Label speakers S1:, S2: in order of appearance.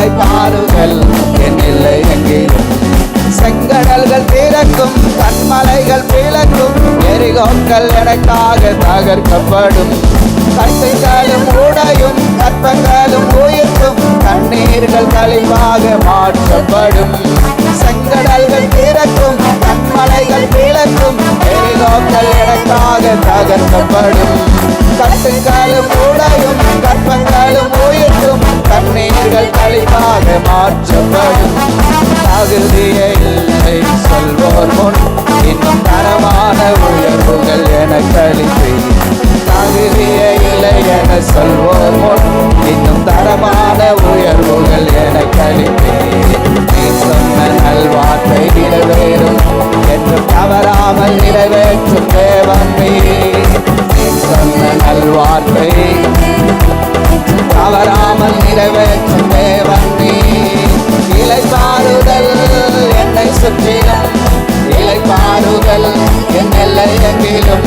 S1: இளைப்பாறுதல் என் இல்லை எங்கிலும். செங்கடல்கள் திறக்கும், கண்மலைகள் பிளக்கும், எரிகோக்கள் எனக்காக தகர்க்கப்படும். கட்டுகளும் உடையும், கற்பங்களும் உயிர்க்கும், கண்ணீர்கள் கழிவாக மாற்றப்படும். செங்கடல்கள் திறக்கும், கண்மலைகள் பிளக்கும், எரிகோக்கள் எனக்காக தகர்க்கப்படும். கட்டுகளும் உடையும், கற்பங்களும் உயிர்க்கும், கண்ணீர்கள் கழிவாக மாற்றப்படும். தகுதியே இல்லை சொல்வோர் முன் இன்னும் தரமான உயர்வுகள் எனக்கு அளிப்பேன். தகுதியே இல்லை என சொல்வோர் முன் இன்னும் தரமான உயர்வுகள் எனக்கு அளிப்பேன். நீ சொன்ன நல்வார்த்தை நிறைவேறும் என்று தவறாமல் நிறைவேற்றும் தேவன் நீர். நீ சொன்ன நல்வார்த்தை தவறாமல் நிறைவேற்றும் தேவன் நீர். இளைப்பாறுதல் என்னை சுற்றிலும், இளைப்பாறுதல் என் எல்லை எங்கிலும்.